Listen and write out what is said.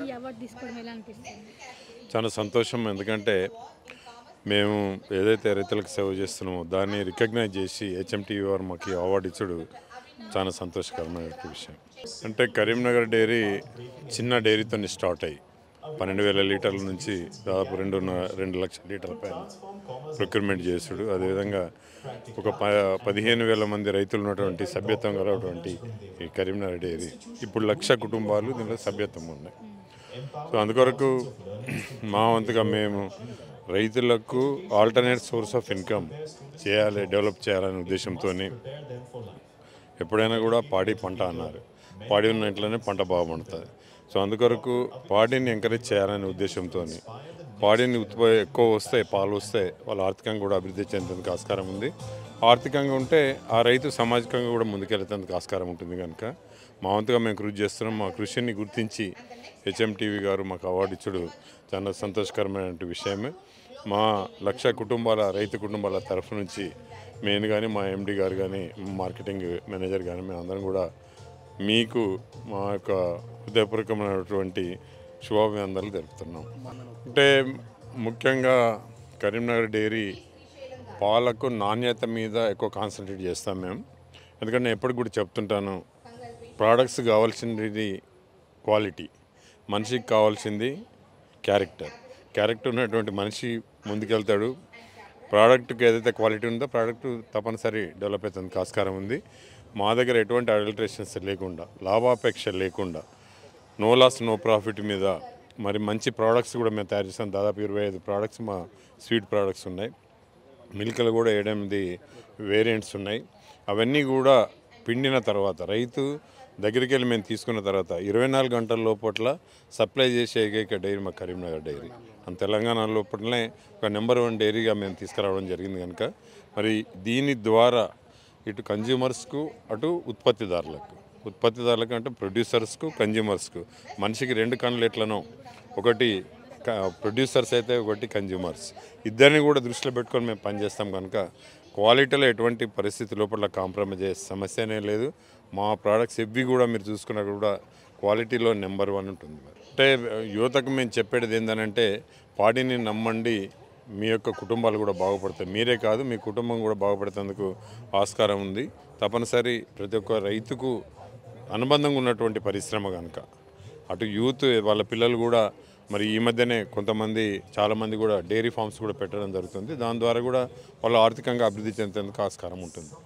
ఈ అవార్డు తీసుకోవడం ఎలా అనిపిస్తుంది? చాలా సంతోషం. ఎందుకంటే మేము ఏదైతే రైతులకు సేవ చేస్తున్నామో దాన్ని రికగ్నైజ్ చేసి హెచ్ఎంటీవీ వారు మాకు ఈ అవార్డు ఇచ్చుడు చాలా సంతోషకరమైన విషయం. అంటే కరీంనగర్ డైరీ చిన్న డైరీతో స్టార్ట్ అయ్యి 12,000 లీటర్ల నుంచి దాదాపు 2 లక్షల లీటర్ల పైన ప్రొక్యూర్మెంట్ చేసుడు. అదేవిధంగా ఒక 15,000 మంది రైతులు ఉన్నటువంటి సభ్యత్వం గలటువంటి ఈ కరీంనగర్ డైరీ ఇప్పుడు 1,00,000 కుటుంబాలు దీనిలో సభ్యత్వం ఉన్నాయి. సో అందుకొరకు మా వంతుగా మేము రైతులకు ఆల్టర్నేట్ సోర్స్ ఆఫ్ ఇన్కమ్ చేయాలి, డెవలప్ చేయాలనే ఉద్దేశంతో ఎప్పుడైనా కూడా పాడి పంట అన్నారు. పాడి ఉన్న ఇంట్లోనే పంట బాగుపడుతుంది. సో అందుకొరకు పాడిని ఎంకరేజ్ చేయాలనే ఉద్దేశంతో పాడిని ఎక్కువ వస్తే పాలు వస్తే వాళ్ళు ఆర్థికంగా కూడా అభివృద్ధి చెందేందుకు ఆస్కారం ఉంది. ఆర్థికంగా ఉంటే ఆ రైతు సామాజికంగా కూడా ముందుకెళ్తేందుకు ఆస్కారం ఉంటుంది. కనుక మా వంతుగా మేము కృషి చేస్తున్నాం. మా కృషిని గుర్తించి హెచ్ఎంటీవీ గారు మాకు అవార్డు ఇచ్చుడు చాలా సంతోషకరమైన విషయమే. మా 1,00,000 కుటుంబాల రైతు కుటుంబాల తరఫు నుంచి నేను కానీ మా ఎండి గారు కానీ మార్కెటింగ్ మేనేజర్ కానీ మేము అందరం కూడా మీకు మా యొక్క హృదయపూర్వకమైనటువంటి శుభాభినందనలు తెలుపుతున్నాం. అంటే ముఖ్యంగా కరీంనగర్ డైరీ పాలకు నాణ్యత మీద ఎక్కువ కాన్సన్ట్రేట్ చేస్తాం మేము. ఎందుకంటే నేను ఎప్పటికి కూడా చెప్తుంటాను, ప్రోడక్ట్స్ కావాల్సింది క్వాలిటీ, మనిషికి కావాల్సింది క్యారెక్టర్ ఉన్నటువంటి మనిషి ముందుకెళ్తాడు. ప్రోడక్ట్కి ఏదైతే క్వాలిటీ ఉందో ప్రోడక్ట్ తప్పనిసరి డెవలప్ అవుతుంది ఆస్కారం ఉంది. మా దగ్గర ఎటువంటి అడల్ట్రేషన్స్ లేకుండా, లాభాపేక్ష లేకుండా, నో లాస్ నో ప్రాఫిట్ మీద మరి మంచి ప్రోడక్ట్స్ కూడా మేము తయారు చేస్తాం. దాదాపు 25 ప్రోడక్ట్స్ మా స్వీట్ ప్రోడక్ట్స్ ఉన్నాయి. మిల్క్లు కూడా 8 వేరియంట్స్ ఉన్నాయి. అవన్నీ కూడా పిండిన తర్వాత రైతు దగ్గరికి వెళ్ళి మేము తీసుకున్న తర్వాత 24 గంటల లోపల సప్లై చేసే ఏకైక డైరీ మా కరీంనగర్ డైరీ. తెలంగాణ లోపలనే ఒక నెంబర్ 1 డైరీగా మేము తీసుకురావడం జరిగింది. కనుక మరి దీని ద్వారా ఇటు కన్జ్యూమర్స్కు అటు ఉత్పత్తిదారులకు అంటే ప్రొడ్యూసర్స్కు కన్జ్యూమర్స్కు మనిషికి 2 కన్నులు ఎట్లనో, ఒకటి ప్రొడ్యూసర్స్ అయితే ఒకటి కన్జ్యూమర్స్, ఇద్దరిని కూడా దృష్టిలో పెట్టుకొని మేము పనిచేస్తాం. కనుక క్వాలిటీలో ఎటువంటి పరిస్థితి లోపల కాంప్రమైజ్ అయ్యే సమస్యనే లేదు. మా ప్రోడక్ట్స్ ఎవ్వి కూడా మీరు చూసుకున్నా కూడా క్వాలిటీలో నెంబర్ 1 ఉంటుంది. అంటే యువతకు మేము చెప్పేది ఏంటంటే పాడిని నమ్మండి, మీ యొక్క కుటుంబాలు కూడా బాగుపడతాయి. మీరే కాదు మీ కుటుంబం కూడా బాగుపడేందుకు ఆస్కారం ఉంది. తప్పనిసరి ప్రతి ఒక్క రైతుకు అనుబంధంగా ఉన్నటువంటి పరిశ్రమ కనుక అటు యూత్ వాళ్ళ పిల్లలు కూడా మరి ఈ మధ్యనే చాలామంది కూడా డైరీ ఫార్మ్స్ కూడా పెట్టడం జరుగుతుంది. దాని ద్వారా కూడా వాళ్ళు ఆర్థికంగా అభివృద్ధి చెందేందుకు ఆస్కారం ఉంటుంది.